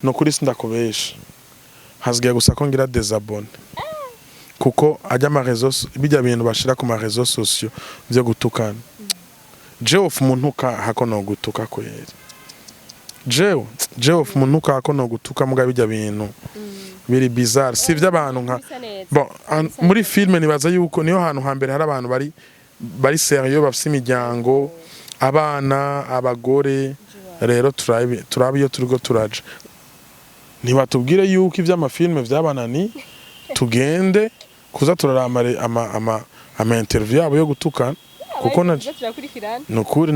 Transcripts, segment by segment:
no kuri sindakubesha hazgiye gusa ko ngira desabone kuko ajya ama réseaux bijya bintu bashira ku ma réseaux sociaux byo gutukana jewe umuntu ka hako no gutuka kweri jewe umuntu ka hako no gutuka muga bijya bintu biri bizarre si vy'abantu nka bon muri filme nibaza yuko niyo hantu hambere hari abantu bari sérieux bafise imiryango abana abagore rero turabe iyo turiko turaje ntibatubwire yuko ivy'amafilme vyabanani tugende kuza turaramare ama interview yabo yo gutukana kuko nukuri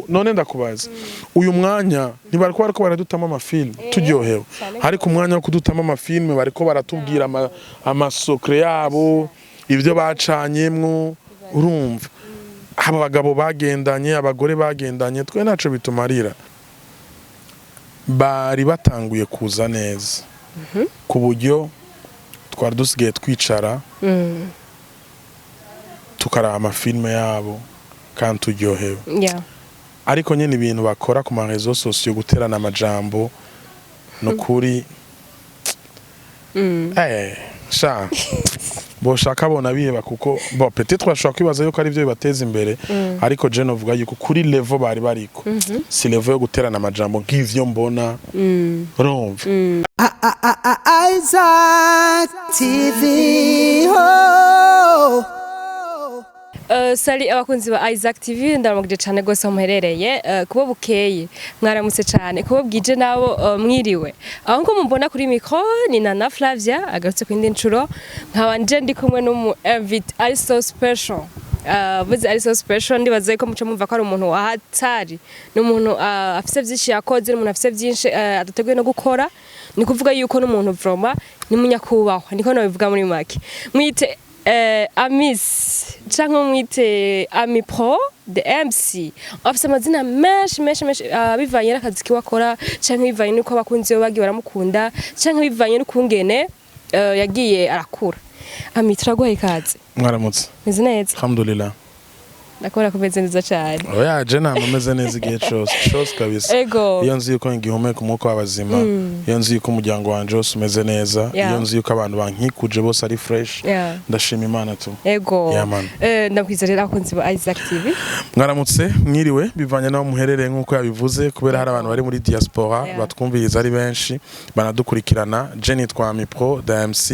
none ndakubaza uyu mwanya ntibariko bariko baradutama amafilme turyohewe ariko umwanya wo kudutama amafilme bariko baratubwira amasokre yabo ivyo bacanyemwo urumva aba bagabo bagendanye abagore bagendanye twe naco bitumarira bari batanguye kuza neza ku buryo twari dusigaye twicara tukaraba amafilme yabo kandi turyohewe ariko nyene ibintu bakora ku ma réseaux sociaux guterana amajambo no kuri sha boshaka bona biheba kuko bon peut-être bashaka kwibaza yuko ari byo bibateza imbere ariko je novuga yuko kuri level bari bariko si level yo guterana amajambo nk'ivyo mbona urumva Isaac TV Sali abakunzi ba Isaac TV ndaramugije cyane gose muherereye kubo bukeye mwaramutse cyane kubo bwije nabo mwiriwe aho ngo mumbona kuri micro ni Nana Flavia agarutse ku indi ncuro nkabanje ndi kumwe n'umu invite ari so special buzi ari so special ndibaze ko muco mumva ko ari umuntu wahatari n'umuntu afise byinshi yakoze n'umuntu afise byinshi adateguye no gukora ni kuvuga yuko n'umuntu vroma ni munyakubahwa niko no bivuga muri make mwite Amis cyangwa mwite Ami Pro the MC afise amazina menshi bivanye n'akazi kiwakora cyangwa bivanye n'uko abakunzi bagiye baramukunda cyangwa bivanye n'ukungene yagiye arakura Ami turaguhaye ikaze mwaramutse meze neza alhamdulillah nakora kumeze neza cyane oya je nameze neza igihe cyose kabisa iyo nzi yuko ngihumeka umwuka w'abazima iyo nzi yuko umuryango wanje wose umeze neza iyo nzi yuko abantu bankikuje bose ari fresh ndashima Imana tu ndakwizera abakunzi ba Isaac TV mwaramutse mwiriwe bivanye naho muherereye nkuko yabivuze kubera hari abantu bari muri diaspora batwumviriza ari benshi banadukurikirana je nitwa Ami Pro the MC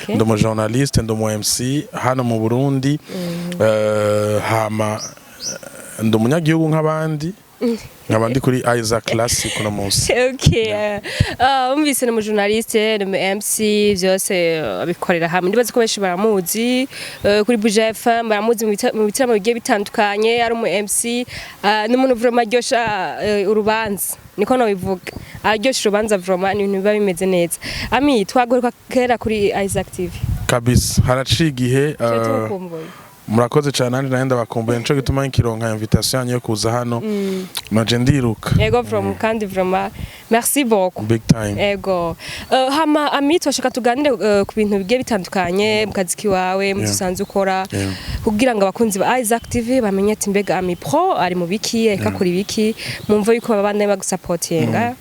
ndi umu journaliste ndi umu MC hano mu Burundi hama ndi umunyagihugu nk'abandi kuri Isaac Classic no munsi umvise ni umujournaliste ni MC byose abikorera hamwe ndibaze ko benshi baramuzi kuri Buja FM baramuzi mu bitaramo bigiye bitandukanye ari umu MC n'umuntu vraiment aryosha urubanza niko no bivuga aryosha urubanza vraiment ni ibintu biba bimeze neza Ami twagoruka kera kuri Isaac TV kabisa haraciye igihe murakoze cyane nandi nahenda bakumbuye nco gituma nkironka invitation yo kuza hano naje ndiruka yego from kandi vraiment merci beaucoup big time yego hama Ami twashaka tuganire ku bintu bigiye bitandukanye mu kazi kiwawe mu dusanzwe ukora kugira ngo abakunzi ba Isaac TV bamenye ati mbega Ami Pro ari mu biki eka kuri biki mumva yuko babandanye bagusupportinga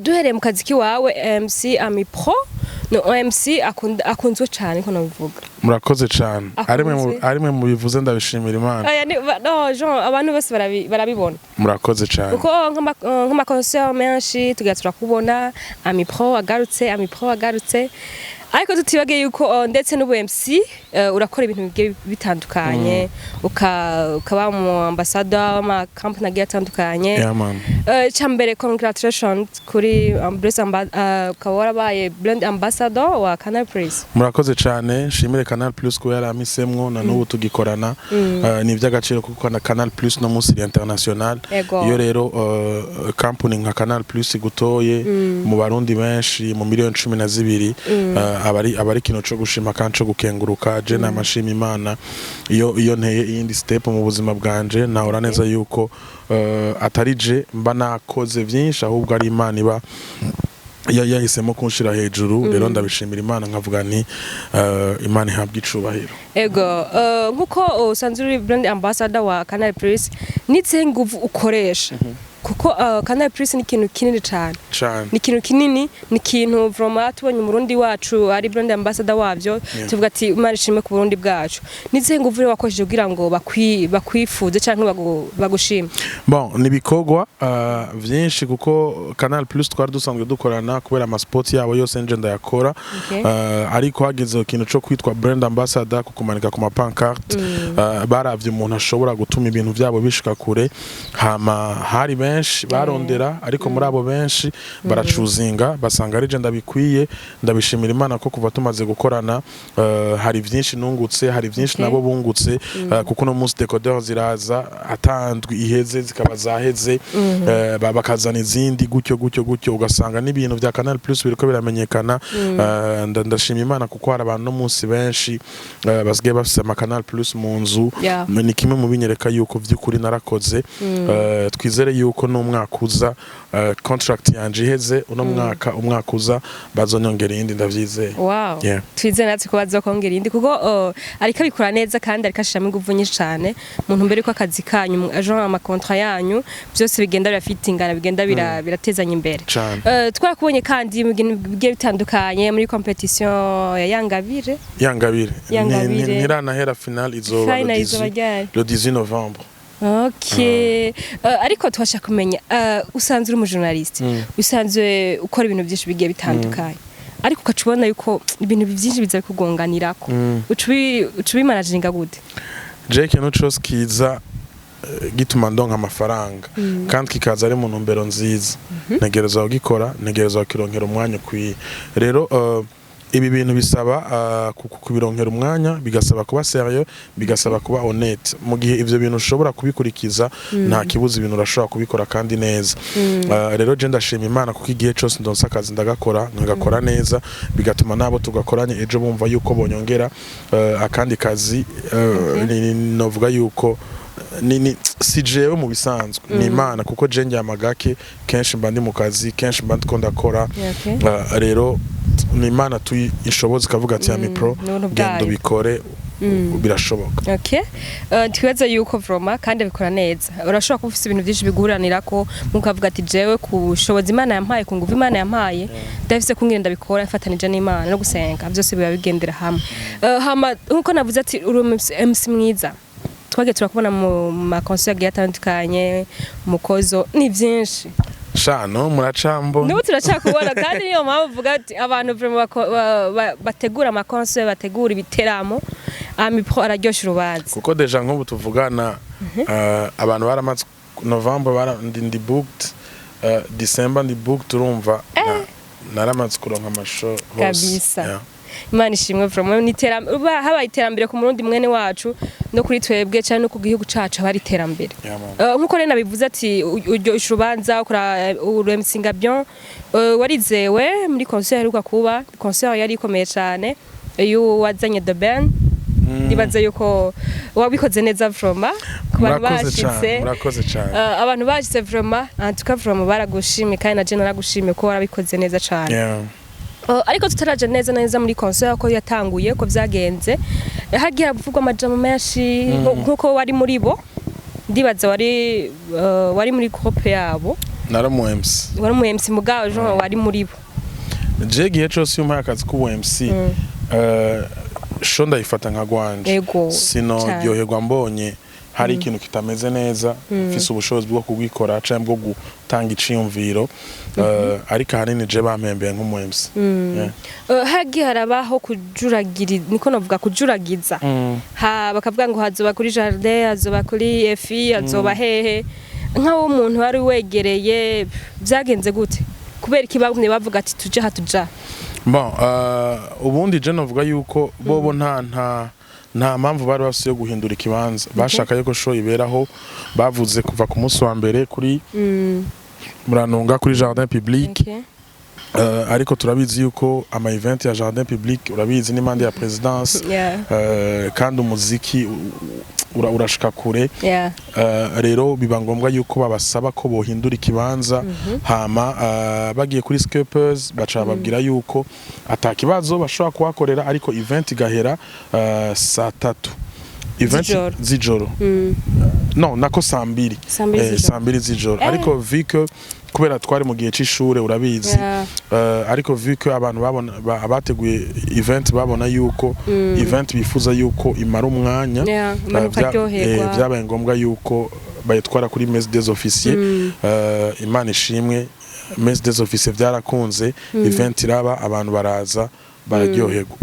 duhereye mu kazi kiwawe MC Ami Pro no MC akunzwe cyane ko nabivuga murakoze cyane arimwe mu bivuze ndabishimira Imana no Jean abantu bose barabibona murakoze cyane kuko nk'amakonser menshi tugatura kubona Ami Pro agarutse ariko tutibage yuko ndetse n'ubu MC urakora ibintu bigiye bitandukanye ukaba mu ambassador w'ama company agiye atandukanye cyambere congratulations kuri ukaba warabaye brand ambassador wa Canal Plus murakoze cyane nshimire Canal Plus ko yaramisemwo na n'ubu tugikorana ni iby'agaciro kuko na Canal Plus no munsi international iyo rero company nka Canal Plus gutoye mu barundi benshi mu miliyoni 12 abari kino cyo gushima kandi cyo gukenguruka je namashima Imana iyo nteye iyindi step mu buzima bwanje nahora neza yuko atari je mba nakoze byinshi ahubwo ari Imana iba yahisemo kunshira hejuru rero ndabishimira Imana nkavuga ni Imana ihabwa icubahiro ego nkuko usanzwe uri brand ambassador wa Canal Plus nitse nguvu ukoresha kuko Canal Plus ni ikintu kinini cyane cyane ni ikintu kinini ni ikintu vraiment tubonye umurundi wacu ari brand ambassador wavyo tuvuga ati Imana ishimwe ku Burundi bwacu nize nguvure wakojeje kugira ngo bakwifuze canke bagushime. Bon nibikogwa vyinshi kuko Canal Plus twari dusanzwe dukorana kubera ama sport yabo yose nje ndayakora ariko hageze ikintu cyo kwitwa brand ambassador kukumanika ku mapancarte baravye umuntu ashobora gutuma ibintu byabo bishika kure hama hari benshi barondera ariko muri abo benshi baracuzinga basanga ari je ndabikwiye ndabishimira Imana ko kuva tumaze gukorana hari vyinshi nungutse hari vyinshi nabo bungutse kuko no munsi decoder ziraza atandwi iheze zikaba zaheze bakazana izindi gutyo ugasanga n'ibintu vya Canal Plus biriko biramenyekana ndashimira Imana kuko hari abantu no munsi benshi basigaye bafise ama Canal Plus mu nzu ni kimwe mu binyereka yuko vy'ukuri narakoze twizere yuko n'umwaka uza contract yanje iheze uno umwaka uza bazonyongera indi ndavyizeye. Wow. Twizere natwe ko bazokongera indi kuko ariko abikora neza kandi ariko ashiramo ingufu nyinshi cyane muntu mbere ko akazi kanyu agent ama contrat yanyu byose bigenda birafitingana bigenda biratezanya imbere. Twarakubonye kandi mu bintu bigiye bitandukanye muri competition ya Yangabire ntiranahera final izoba le 18 Novembre. Okay. Ariko twashaka kumenya usanzwe uri mu journalist usanzwe ukora ibintu byinshi bigiye bitandukanye ariko ukacubona yuko ibintu byinshi biza kugonganirako ucubi managinga gute? Jake no chose kiza gituma ndonka amafaranga kandi kikaza ari mu ntumbero nziza negereza gukora negereza kironkera umwanya kwi rero ibi bintu bisaba kubironkera umwanya bigasaba kuba serieux bigasaba kuba honnête mu gihe ivyo bintu ushobora kubikurikiza nta kibuza ibintu urashobora kubikora kandi neza rero je ndashima Imana kuko igihe cyose ndonsa akazi ndagakora nkagakora neza bigatuma nabo tugakoranye ejo bumva yuko bonyongera akandi kazi novuga yuko ni si jewe mu bisanzwe ni Imana kuko je njyamagake kenshi mba ndi mu kazi kenshi mba ndiko ndakora rero ni Imana tuyishoboza kavuga ati ami pro gendo bikore birashoboka. Okay. Twibaza yuko vroma kandi bikora neza urashobora kufisa ibintu byinshi biguranira ko mukavuga ati jewe kushoboza Imana yampaye ku nguvu Imana yampaye ndafise kungenda bikora ifatanije n'Imana no gusenga byose biba bigendera hamwe hama nkuko navuze ati uri MC mwiza twage turakubona mu ma concert yatandukanye mukozo ni byinshi shano muracambo nubu turacakubona kandi niyo mpamvu uvuga ati abantu bategura ama concert bategura ibiteramo ami pro araryosha urubanza kuko deja nk'ubu tuvugana abantu baramaze November ndi booked December ndi booked urumva naramaze kuronka amasho hose kabisa. Imana ishimwe vraiment ni habaye iterambere ku murundi mwene wacu no kuri twebwe cyane no ku gihugu cacu bari iterambere nkuko rena bivuze ati uryo ishubanza ukora uremsinga bien warizewe muri concert heruka kuba concert yari ikomeye cyane iyo wazanye the band nibaza yuko wabikoze neza vraiment ku bantu bashitse murakoze cyane abantu bashitse vraiment en tout cas vraiment baragushimye kandi na je naragushimye ko warabikoze neza cyane. Ariko tutaraje neza muri concert ko yatanguye ko vyagenze hagira buvugwa amajambo menshi nkuko wari muri bo ndibaza wari muri groupe yabo naramu MC wari mu MC mugabo Jean wari muri bo je gihe cyose umpaye akazi ku MC shonda ifata nka gwanje sino ryoherwa mbonye hari ikintu kitameze neza mfise ubushobozi bwo kugikora cyangwa bwo gutanga iciyumviro ariko hanini je bampembeye nk'umuMC hagi harabaho kujuragira niko navuga kujuragiza bakavuga ngo hazoba kuri jardin hazoba kuri FI hazoba hehe nkaho umuntu wari wegereye byagenze gute kubera ikibabune bavuga ati tuje hatuja bon ubundi je navuga yuko bobo nta mpamvu bari bafise yo guhindura ikibanza bashaka yuko show iberaho bavuze kuva ku munsi wa mbere kuri muranunga kuri jardin public ariko turabizi yuko ama event ya jardin public urabizi n'imande ya presidence kandi umuziki urashika kure rero biba ngombwa yuko babasaba ko bohindura ikibanza hama bagiye kuri Scapers baca babwira yuko atakibazo bashobora kuhakorera ariko event igahera saa 3 event zijoro no nako sambiri z'ijoro ariko vu que kubera twari mu gihe c'ishure urabizi ariko vu que abantu babona abateguye event babona yuko event bifuza yuko imara umwanya vyabaye ngombwa yuko bayitwara kuri messe des officiers Imana ishimwe messe des officiers vyarakunze event iraba abantu baraza bararyoherwa.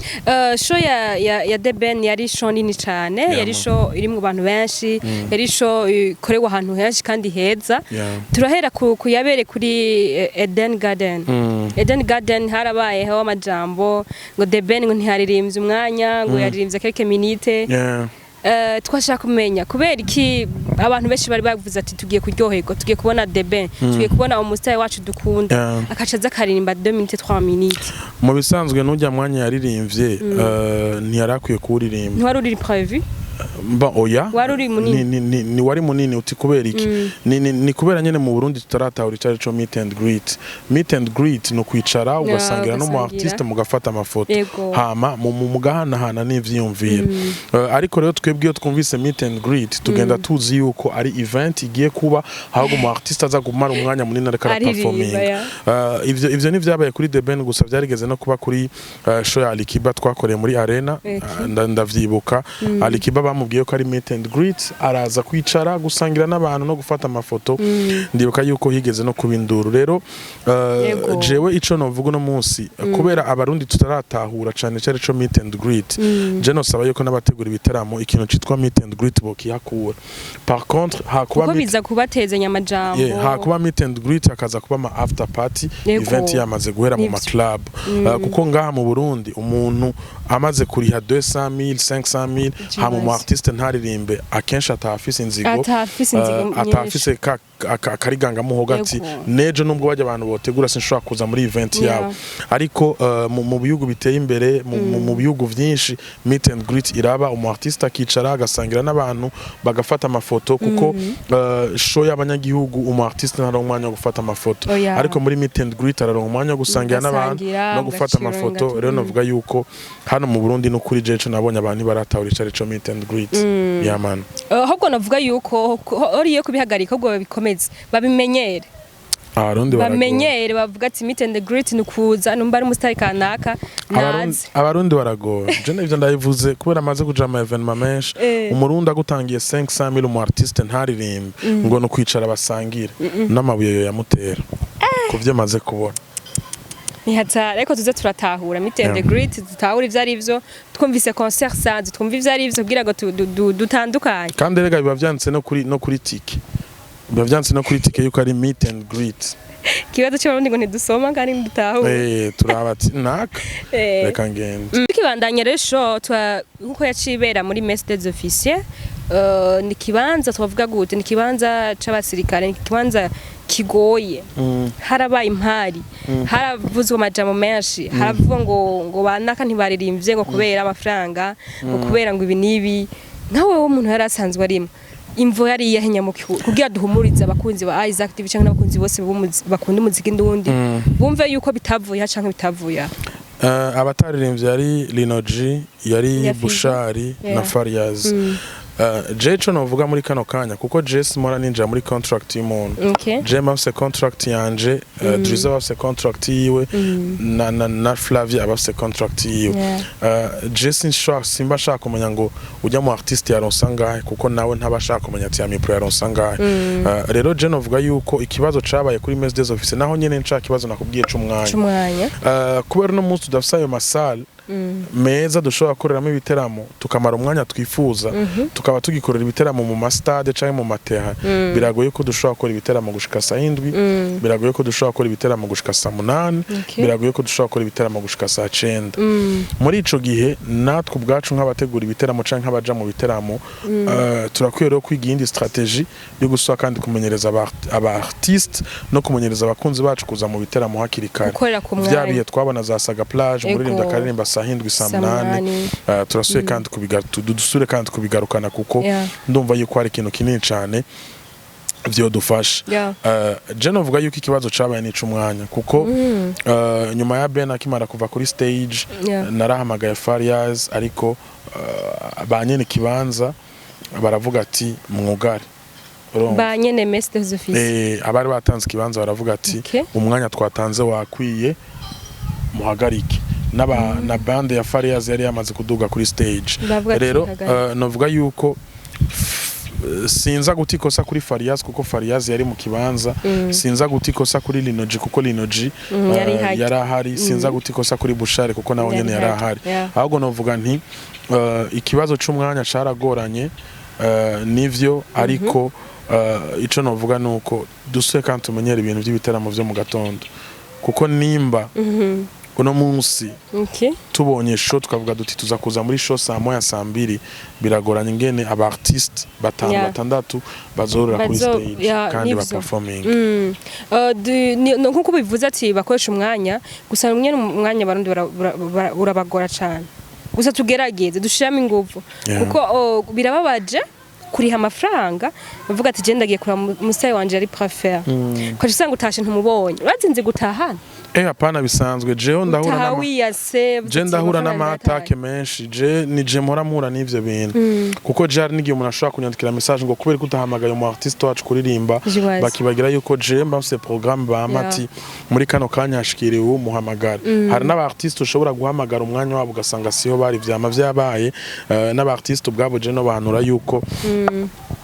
Show ya The Ben yari show nini cyane, yari show irimwe abantu benshi, yari show ikorewe ahantu henshi kandi heza. Turahera kuyabere kuri Eden Garden. Eden Garden harabayeho amajambo ngo The Ben ngo ntiharirimbye umwanya ngo yaririmbye quelques minutes. Twashaka kumenya kubera iki abantu benshi bari bavuze ati tugiye kuryoherwa, tugiye kubona The Ben, tugiye kubona umusitari wacu dukunda akacaza karirimba 2 minutes 3 minutes. Mu bisanzwe n'ujya mwanya yaririmbye ntiyarakwiye kuririmba. Ntwari uri prévu? Ba oya wari munini ni wari munini uti kubera iki ni kubera nyene mu Burundi tutaratahura icari co meet and greet no kwicara ugasangira no mu artiste mugafata amafoto hama mu gahanahana n'ivyiyumviro ariko rero twebwe twumvise meet and greet tugenda tuzi yuko ari event igiye kuba ahubwo mu artiste aza gumara umwanya munini ariko performing ivyo ni vyabaye kuri The Ben gusa vyarigeze no kuba kuri show ya Alikiba twakoreye muri arena ndavyibuka Alikiba bamubwiye ko ari meet and greet araza kwicara gusangira n'abantu no gufata amafoto ndibuka yuko higeze no kubinduru rero jewe ico novuga no munsi kubera abarundi tutaratahura cyane cyane co meet and greet je no saba yuko n'abategura ibiteramo ikintu citwa meet and greet bokiyakura par contre hakuba biza kubateza nyamajambo hakuba meet and greet akaza kuba ma after party event yamaze guhera mu ma club kuko ngaha mu Burundi umuntu amaze kuriha 200,000 500,000 hamu mu artiste ntaririmbe akenshi atafise inzigo atafise akariganga mu hogati nejo nubwo bajya abantu botegura sinshobora kuza muri event yabo ariko mu bihugu biteye imbere mu bihugu vyinshi meet and greet iraba umu artiste akicara agasangira n'abantu bagafata amafoto kuko show y'abanyagihugu umu artiste ntaronka umwanya wo gufata amafoto ariko muri meet and greet araronka umwanya wo gusangira n'abantu no gufata amafoto rero navuga yuko hano mu Burundi no kuri jeje nabonye abantu baratahura icari co meet and greet yaman ahubwo navuga yuko oriye kubihagarika ubwo babikomeze babimenyere bamenyere bavuga ati meet and greet nukuza numba ari umusitari kanaka nazi abarundi baragoye je nivyo ndayivuze kubera amaze kuja ama evenement menshi umurundi agutangiye 500,000 umu artiste ntaririmbe ngo no kwicara basangira n'amabuye yo yamutera kuvyo maze kubona nihatsa ariko tuze turatahura meet and greet tutahura ivyo ari byo twumvise concert sanze twumva ivyo ari byo kugira ngo dutandukanye kandi rega biba vyanditse no kuri tike biba vyanditse no kuri tike yuko ari meet and greet kibazo cy'abarundi ngo ntidusoma kandi ndutahura turabati naka reka ngende kibandanye resho nkuko yacibera muri messe des officiers ni kibanza twavuga gute ni kibanza c'abasirikare ni kibanza kigoye harabaye impari haravuzwe amajambo menshi haravuga ngo banaka ntibaririmbye ngo kubera amafaranga ngo kubera ngo ibi nibi nkawe wo umuntu yarasanzwe arimo imvo yari yahenya mu kugira duhumuriza abakunzi ba Isaac TV cyangwa abakunzi bose bakunda umuziki ndundi bumve yuko bitavuye cyangwa bitavuye abataririmbye yari Linoji yari Bushari na Fariaz Jecho novuga muri kano kanya kuko Jess mora ninja muri contract y'umuntu Jema afise contract yanje Driza afise contract yiwe na Flavia afise contract yiwe Jess simba shaka kumenya ngo ujya mu artiste yaronsa ngahe kuko nawe ntabashaka kumenya ati ya mipro yaronsa ngahe rero je novuga yuko ikibazo cabaye kuri messe des officiers naho nyene nca kibazo nakubwiye c'umwanya kubera no munsi dafisa ayo masale meza dushobora koreramo ibiteramo tukamara umwanya twifuza tukaba tugikorera ibiteramo mu mastade canke mu mateha biragoye ko dushobora gukora ibiteramo gushika saa 7 biragoye ko dushobora gukora ibiteramo gushika saa 8 biragoye ko dushobora gukora ibiteramo gushika saa 9 muri ico gihe natwe ubwacu nk'abategura ibiteramo canke nk'abaja mu biteramo turakwiye rero kwiga indi strategie yo gusaba kandi kumenyereza aba artiste no kumenyereza abakunzi bacu kuza mu biteramo hakiri kare vyabiye twabona za Saga Plage umuririmba karirimba sahindwi samunani turasuye kandi dusure kandi kubigarukana kuko ndumva yuko ari ikintu kinini cyane vyo dufasha je novuga yuko ikibazo cabaye ni c'umwanya kuko nyuma ya Ben akimara kuva kuri stage narahamagaye Fariaz ariko banyene kibanza baravuga ati mwugare ba nyene messe des offices abari batanze ikibanza baravuga ati umwanya twatanze wakwiye muhagarike na bande ya Farias yari yamaze kuduga kuri stage rero novuga yuko sinza gutikosa kuri Farias kuko Farias yari mu kibanza sinza gutikosa kuri Linoji kuko Linoji yari ahari sinza gutikosa kuri Bushare kuko nawe nyene yari ahari ahubwo novuga nti ikibazo c'umwanya caragoranye nivyo ariko ico novuga nuko duswe kandi tumenyera ibintu by'ibiteramo byo mu gatondo kuko nimba uno munsi tubonye show tukavuga duti tuza kuza muri show saa moya saa mbiri biragoranye ngene aba artiste batandatu bazorora kuri stage kandi ba performing nkuko bivuze ati bakoresha umwanya gusa umwe umwanya barundi urabagora cyane gusa tugerageze dushiramo ingufu kuko birababaje kuriha amafaranga bavuga ati je ndagiye kura musayi wanje ari préfère ko usanga utashe ntumubonye urazinze gutahana hapana bisanzwe jewe ndahura n'amatake menshi je mpora n'ivyo bintu kuko je hari n'igihe umuntu ashobora kunyandikira message ngo kubera kutahamagaye mu artiste wacu kuririmba bakibagira yuko je mbafise programme bamati muri kano kanya hashikiriwe umuhamagara hari n'aba artiste ushobora guhamagara umwanya wabo ugasanga siho bari vyama vyabaye n'aba artiste ubwabo je no banura yuko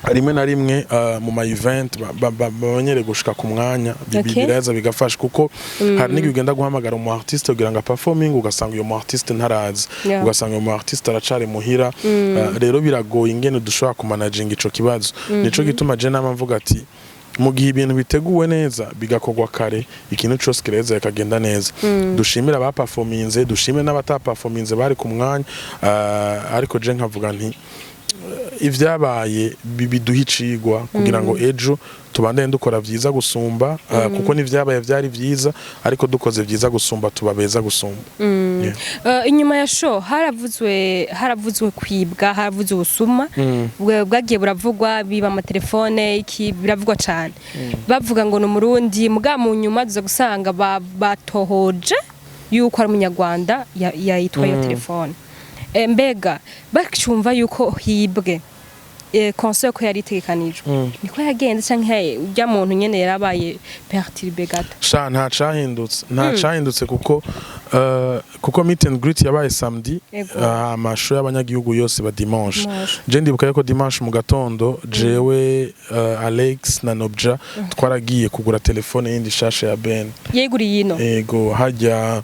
rimwe na rimwe mu ma event babonyere gushika ku mwanya bibiraza bigafasha kuko hari n'igihe ugenda guhamagara mu artiste kugira ngo performing ugasanga uyo mu artiste ntarazi ugasanga uyo mu artiste aracari muhira rero biragoye ingene dushobora kumanaging ico kibazo nico gituma je nama mvuga ati mu gihe ibintu biteguwe neza bigakogwa kare ikintu cyose kireza kagenda neza dushimira aba performinze dushimire n'abata performinze bari ku mwanya ariko je nkavuga nti ivyabaye biduhicigwa kugira ngo ejo tubandanye dukora vyiza gusumba kuko nivyabaye vyari vyiza ariko dukoze vyiza gusumba tubabeza gusumba inyuma ya show haravuzwe kwibwa haravuzwe ubusuma bwagiye buravugwa biba amatelefone iki biravugwa cyane bavuga ngo no murundi muga mu nyuma duza gusanga batohoje yuko ari umunyarwanda yitwa yo telefone mbega bakicumva yuko hibwe concert ko yari itegekanijwe niko yagenze canke ujya muntu nyene yarabaye perturbe gato sha nta cahindutse kuko meet and greet yabaye samedi amasho y'abanyagihugu yose ba dimanche je ndibuka yuko dimanche mu gatondo jewe Alex na Nobja twaragiye kugura telefone yindi shasha ya Ben yeguriye ino ego hajya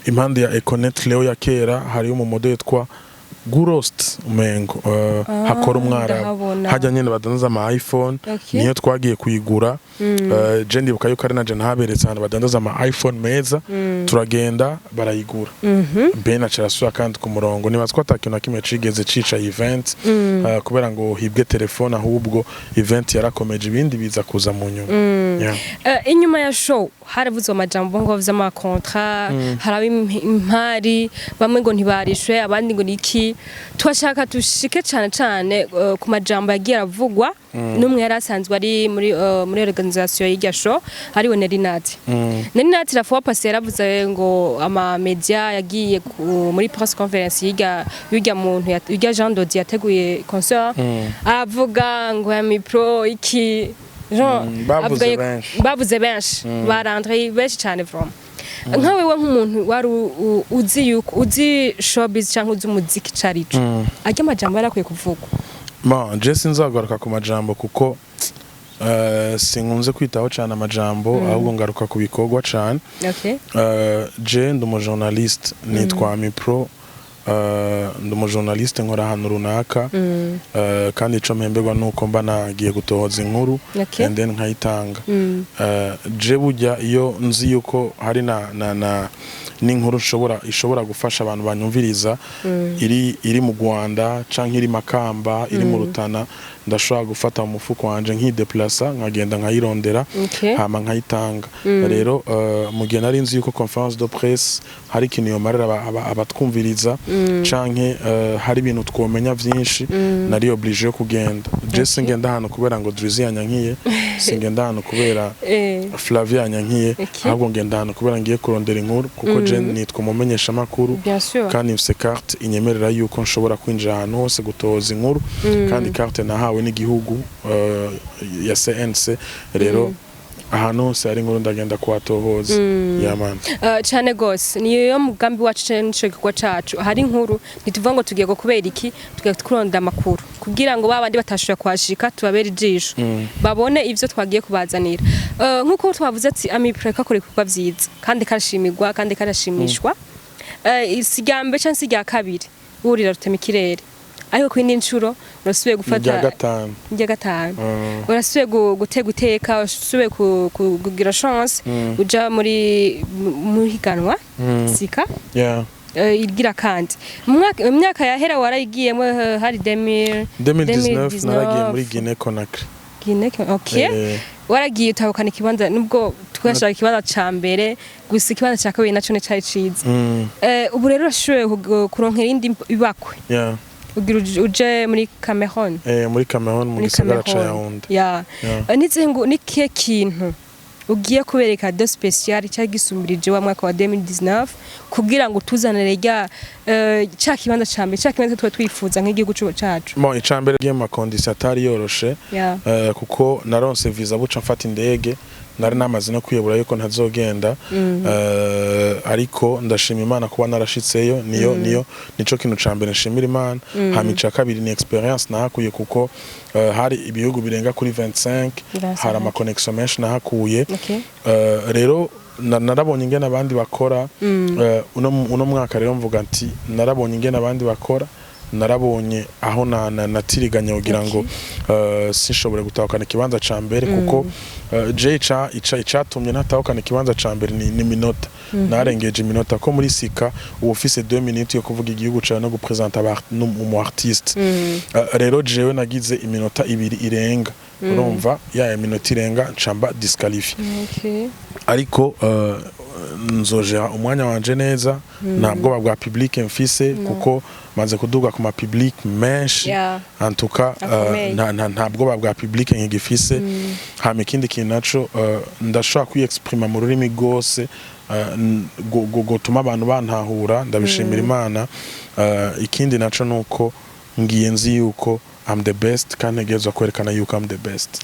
impande ya Econet Leo ya kera hari mu model twa Gurost umengo hakora umwara hajya nyene badandaza ama iPhone niyo twagiye kuyigura je ndibuka yuko ari naje nahaberetse hano badandaza ama iPhone meza turagenda barayigura Ben acarasura kandi ku murongo niba twatakiye na kimwe cigeze cica event kubera ngo hibwe telefone ahubwo event yarakomeje ibindi biza kuza mu nyuma inyuma ya show haravuzwe amajambo ngo vy'ama contrat harabi impari bamwe ngo ntibarishwe abandi ngo niki twashaka tushike cyane ku majambo yagiye aravugwa numwe yarasanzwe ari muri organisation y'irya show ariwe Nerinati la fois passée yaravuze ngo ama media yagiye muri press conference y'irya muntu y'irya Jean Dodi yateguye concert avuga ngo ya mipro iki bavuze benshi barandre benshi cyane from nkawe we nk'umuntu wari uzi showbiz cyangwa uzi umuziki carico ajya amajambo yarakwiye kuvugwa je sinzagaruka ku majambo kuko sinkunze kwitaho cyane amajambo ahubwo ngaruka ku bikorwa cyane je ndi umujournaliste nitwa Mipro ndi umujournaliste nkora ahantu runaka kandi ico mpemberwa nuko mba nagiye gutohoza inkuru and then nkayitanga je burya iyo nzi yuko hari n'inkuru ishobora gufasha abantu banyumviriza iri mu Rwanda canke iri Makamba iri mu Rutana ndashobora gufata mu mufuko wanje nkideplacer nkagenda nkayirondera hama nkayitanga rero mu gihe nari nzi yuko conference de presse hari ikintu yomarira abatwumviriza canke hari ibintu twomenya vyinshi nari obligé yo kugenda je singenda hano kubera ngo Drizzy yanyankiye singenda hano kubera Flavia yanyankiye ahubwo ngenda hano kubera ngiye kurondera inkuru kuko je nitwa umumenyesha amakuru kandi mfise carte inyemerera yuko nshobora kwinjira ahantu hose gutoza inkuru kandi carte nahawe n'igihugu ya CNC rero ahantu hose ari inkuru ndagenda kuhatohoza yamana cyane gose niyo mugambi wacu cy'inshigwa cacu hari inkuru ntituvuga ngo tugiye kubera iki tugiye kuronda amakuru kugira ngo babandi batashobora kwashika tubabera ijisho babone ivyo twagiye kubazanira nkuko twavuze ati amipreka kuri kuba vyiza kandi karashimirwa kandi karashimishwa isigambe cyangwa sigya kabiri urira rutema ikirere ariko kwindi ncuro urasubiye gufata njya gatanu urasubiye guteka urasubiye kugira chance uja muri higanwa sika igira kandi mu myaka yahera warayigiyemo hari 2019 naragiye muri Guinée okay waragiye utahukana ikibanza nubwo twashaka ikibanza ca mbere gusa ikibanza ca kabiri naco ne cari ciza ubu rero urashoboye kuronkera indi ibakwe ugira uje muri Cameroon mu gisagara ca Yaounde nize ngo nikiye kintu ugiye kubereka de special cya gisumbirije wa mwaka wa 2019 kugira ngo tuzanire rya cya kibanza cambe cya kibanza twa twifuza nk'igihugu cacu icambere giye mu condition atari yoroshe kuko naronse visa buca mfata indege nari namaze no kwiyebura yuko ntazogenda ariko ndashima Imana kuba narashitseyo nico kintu cambere nshimira Imana hamica kabiri ni experience nahakuye kuko hari ibihugu birenga kuri 25 hari ama connection menshi nahakuye rero narabonye ingene abandi bakora uno mwaka rero mvuga nti narabonye ingene abandi bakora narabonye aho natiriganya kugira ngo sinshobore gutahukana ikibanza ca mbere kuko jecha icatumye ntatahukana ikibanza ca mbere ni minota narengeje iminota ko muri sika office 2 minutes yo kuvuga igihugu ca no gupresenter umu artiste rero jewe nagize iminota ibiri irenga urumva ya minota irenga ncamba disqualifié ariko nzojera umwanya wanje neza ntabwo bwa public mfise kuko maze kuduga ku ma public menshi antuka ntabwo bwa public nkigifise hame kindi kintu naco ndashaka kwiexprima mu rurimi rwose gutuma abantu bantahura ndabishimira Imana ikindi naco nuko ngiye nzi yuko I'm the best kandi ngezo kwerekana yuko I'm the best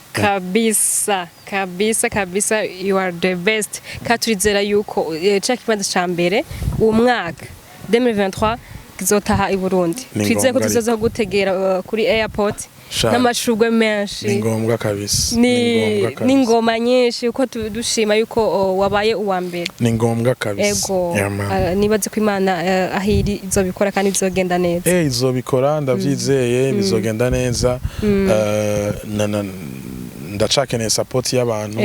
kabisa you are the best katurizera yuko cha kibanza ca mbere uwo mwaka 2023 kizotaha i Burundi twizeye ko tuzoza gutegera kuri airport n'amashurwe menshi ni ngombwa kabisa ni ngoma nyinshi uko dushima yuko wabaye uwa mbere ni ngombwa kabisa nibaze ko Imana ahiri izobikora kandi bizogenda neza izobikora ndavyizeye bizogenda neza ndacakeneye support y'abantu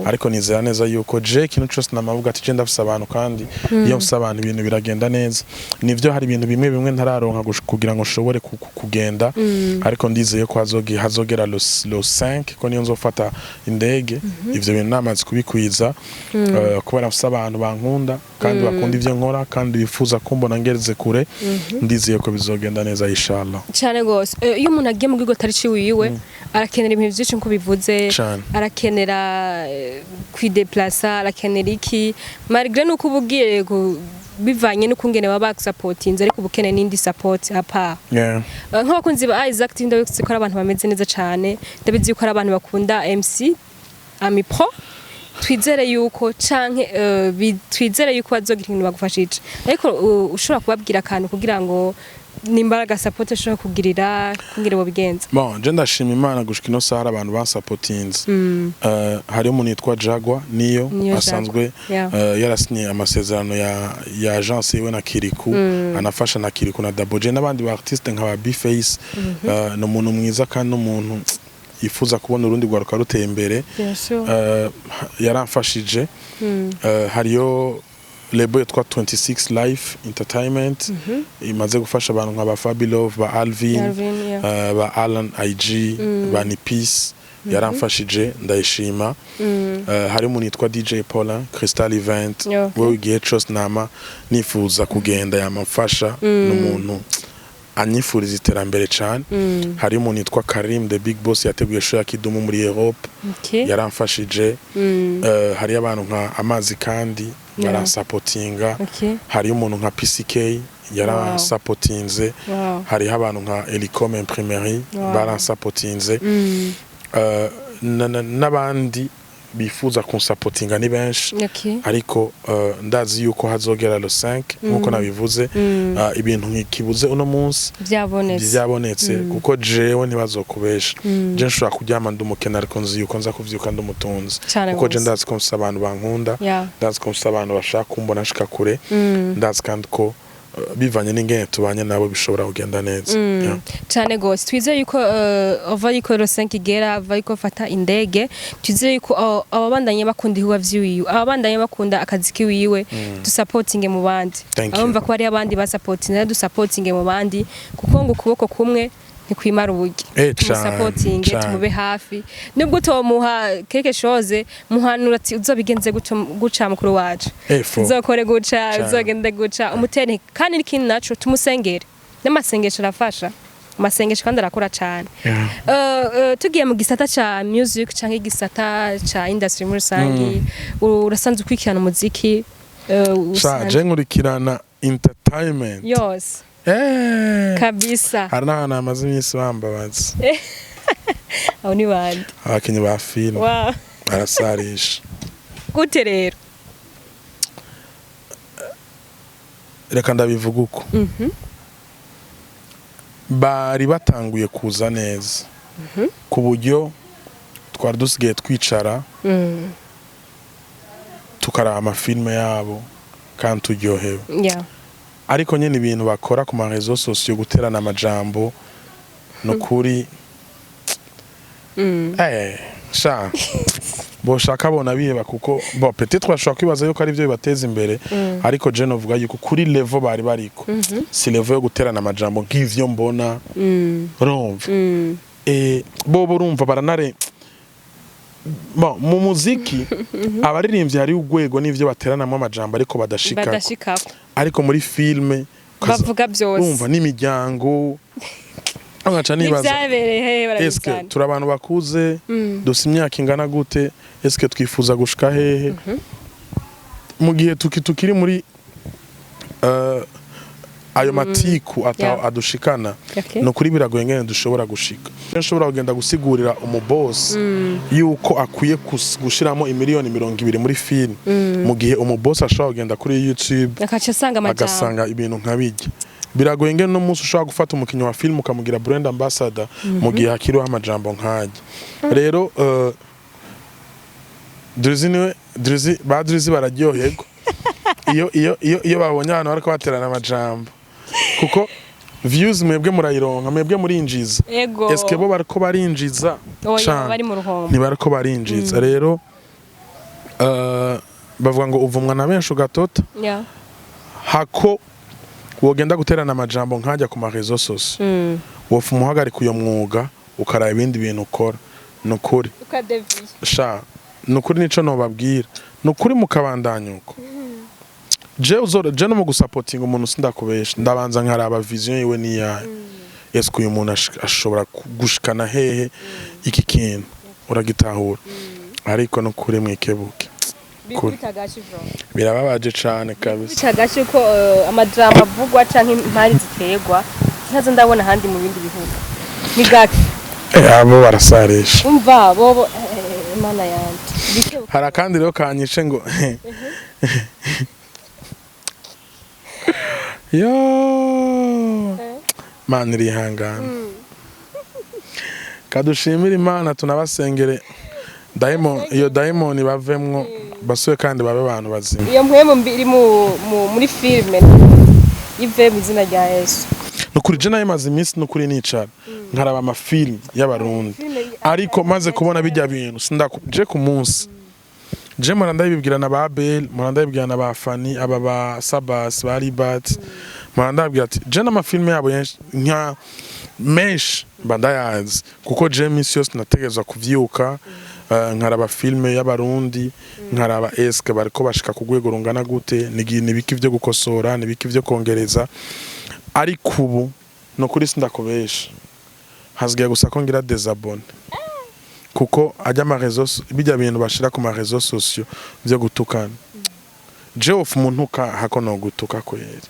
ariko nizera neza yuko je kintu cyose namavuga ati je ndafise abantu kandi iyo mfise abantu ibintu biragenda neza nivyo hari ibintu bimwe ntararonka kugira ngo nshobore kugenda ariko ndizeye ko hazogera lo 5 ko niyo nzofata indege ivyo bintu namaze kubikwiza kubera mfise abantu bankunda kandi bakunda ivyo nkora kandi bifuza kumbona ngereze kure ndizeye ko bizogenda neza inshallah cyane gose iyo umuntu agiye mu gigo tari ciwiwe arakenera ibintu byinshi nko bivuze arakenera kwideplacer arakenera iki malgré nuko ubugiye bivanye n'ukungene baba supportinze ariko ubukene n'indi support apa nk'abakunzi ba Isaac ndabikse ko abantu bameze neza cyane ndabizi ko abantu bakunda MC Ami Pro twizere yuko canke twizere yuko bazogira ibintu bagufashije ariko ushobora kubabwira akantu kugira ngo nimbaraga support ushobora kugirira kungire bo bigenza je ndashima Imana gushika ino sahara abantu basupportinze hari umuntu yitwa Jagwa niyo asanzwe yarasinye amasezerano ya agence yewe na Kiriku anafasha na Kiriku na Daboje n'abandi ba artiste nka ba B-Face no muntu mwiza kandi no muntu yifuza kubona urundi rwaruka ruteye imbere yaramfashije hariyo lebo yitwa 26 Life Entertainment imaze gufasha abantu nka ba Fabilove ba Alvin ba Alan IG ba Nipis yaramfashije ndayishima hari umuntu yitwa DJ Paula Crystal Event wewe igihe cyose nama nifuza kugenda yamafasha n'umuntu anyifuriza iterambere cyane hari umuntu yitwa Karim the big boss yateguye show ya Kidumu muri Europe yaramfashije hari abantu nka amazi kandi baransapotinga hari umuntu nka PCK yaransapotinze hari abantu nka Elicom Imprimerie baransapotinze n'abandi bifuza kunsapotinga ni benshi ariko ndazi yuko hazogera lo 5 nkuko nabivuze ibintu nkikibuze uno munsi byabonetse kuko jewe ntibazokubesha je nshobora kuryama ndumukena ariko nzi yuko nza kuvyuka ndumutunzi kuko je ndazi ko mfise abantu bankunda ndazi ko mfise abantu bashaka kumbona shika kure ndazi kandi ko bivanye n'ingene tubanye nabo bishobora kugenda neza cyane gose twizeye yuko ova yuko ro 5 igera ava yuko fata indege twizeye yuko ababandanye bakunda ihuwa vyiwiwe ababandanye bakunda akazi kiwiwe dusupportinge mu bandi abumva ko ari abandi basupportinga dusupportinge mu bandi kuko ngo kuboko kumwe ntikwimara uburyo supportinge tumube hafi nubwo tomuha quelque chose muhanura ati uzobigenze guca mukuru wacu uzokore guca uzogende guca umutene kandi n'ikindi naco tumusengere n'amasengesho arafasha amasengesho kandi arakora cyane tugiye mu gisata ca music canke igisata ca industry muri rusangi urasanzwe ukwikirana umuziki je nkurikirana entertainment yose kabisa hari n'ahantu hamaze iminsi bambabaza aho ni bande abakinyi ba film barasarisha gute rero reka ndabivuga uko bari batanguye kuza neza ku buryo twari dusigaye twicara tukaraba amafilme yabo kandi turyohewe ariko nyene ibintu bakora ku marezo sosiyo guterana amajambo no kuri sha boshaka bona biheba kuko peut-être bashaka kwibaza yuko ari byo bibateza imbere ariko je novuga yuko kuri level bari bariko si level yo guterana amajambo nk'ivyo mbona urumva bobo urumva baranare mu muziki abaririmbyi hari ugwego n'ivyo bateranamo amajambo ariko badashika ariko muri filme bavuga byose urumva n'imiryango angaca nibaza eske turi abantu bakuze dufite imyaka ingana gute eske twifuza gushika hehe mu gihe tukiri muri ayo matiku adushikana no kuri biragoye ngene dushobora gushika nshobora kugenda gusigurira umuboss yuko akwiye gushiramo imiliyoni 200 muri film mu gihe umuboss ashobora kugenda kuri YouTube agasanga ibintu nkabijya biragoye ngene no munsi ushobora gufata umukinyi wa film ukamugira brand ambassador mu gihe hakiriho amajambo nkajya rero Drizi bararyoherwa iyo babonye abantu bariko baterana amajambo kuko views mwebwe murayironka mwebwe murinjiza eske bo bariko barinjiza ntibariko barinjiza rero bavuga ngo uvumwa na benshi ugatota hako wogenda guterana amajambo nkajya ku marezo sose wofu umuhagarika uyo mwuga ukaraba ibindi bintu ukora nukuri nukuri nico nobabwira nukuri mukabandanya uko je no mu gusapotinga umuntu sindakubesha ndabanza nkaraba vision yiwe niyayo eske uyu muntu ashobora gushikana hehe iki kintu uragitahura ariko nukuri mwikebuke birababaje cane kabisa bitagashi ko amadrama avugwa canke impari ziterwa ntazo ndabona handi mu bindi bihugu nigake abo barasarisha umva bobo imana yanje hari kandi rero kanyishe ngo yo mana irihangana kadushimira imana tunabasengere iyo daimoni bavemwo basuye kandi babe abantu bazima iyo mpwemu iri muri filme ive mu izina rya Yesu nukuri je nayo maze iminsi nukuri nicara nkaraba amafilm y'abarundi ariko maze kubona bijya bintu sindakuje ku munsi je muranda bibwira na ba Abel muranda bibwira na ba Fanny aba ba Sabas ba LIBERT muranda bibwira ati je n'amafilm yabo nka mesh bandayazi kuko je iminsi yose nategezwa kuvyuka nkaraba filme y'abarundi nkaraba eske bariko bashika ku rwego rungana gute nibiki byo gukosora nibiki byo kongereza ariko ubu no kuri sindakubesha hazgiye gusa ko ngira desabone kuko ajya bijya bintu bashira ku ma réseaux sociaux byo gutukana jewe umuntu hako no gutuka kweri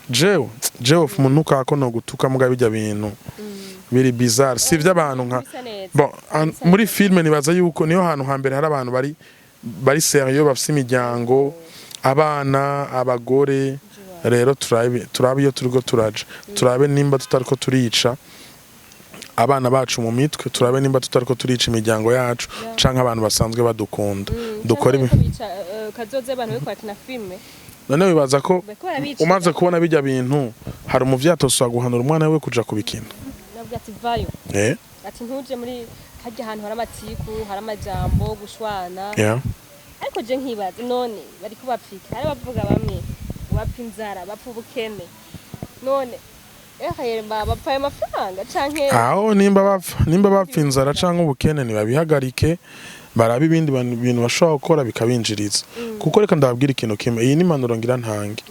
jewe umuntu hako no gutuka muga bijya bintu biri bizarre si vy'abantu nka bon muri filme nibaza yuko niyo hantu hambere hari abantu bari serieux bafise imiryango abana abagore rero turabe iyo turiko turaje turabe nimba tutariko turica abana bacu mu mitwe turabe nimba tutariko turica imiryango yacu canke abantu basanzwe badukunda dukora kazoze abantu biko bakina filme none wibaza ko umaze kubona bijya bintu hari umuvyatoswa guhanura umwana we kuja kubikina nabwo ati vayo ati ntuje muri hajya ahantu hari amatiku hari amajambo gushwana ariko je nkibaza none bariko bapfika hari bavuga bamwe bapfa inzara bapfa ubukene none bapfa amafaranga canke aho nimba bapfa inzara canke ubukene nibabihagarike barabe ibindi bintu bashobora gukora bikabinjiriza kuko reka ndababwira ikintu kimwe iyi ni impanuro ngira ntange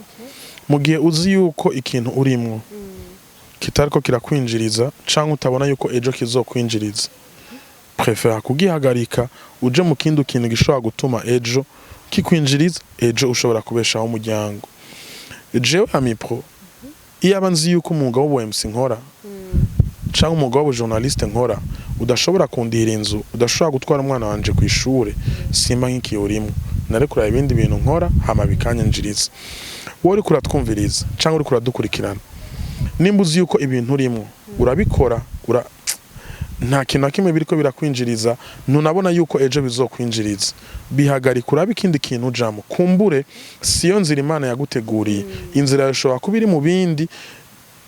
mu gihe uzi yuko ikintu urimwo kitariko kirakwinjiriza canke utabona yuko ejo kizokwinjiriza prefera kugihagarika uje mu kindi kintu gishobora gutuma ejo kikwinjiriza ejo ushobora kubeshaho umuryango jewe amipro iyo abanzi yuko umwuga w'ubuMC nkora canke umwuga w'ubujournaliste nkora udashobora kundira inzu udashobora gutwara umwana wanje ku ishure simba nk'ikiyo urimo narekura ibindi bintu nkora hama bikanyanjiriza wowe uri kuratwumviriza canke uri kuradukurikirana nimba uzi yuko ibintu urimo urabikora nta kintu na kimwe biriko birakwinjiriza ntunabona yuko ejo bizokwinjiriza bihagarika urabe ikindi kintu ujamo kumbure siyo nzira Imana yaguteguriye inzira yashobora kuba iri mu bindi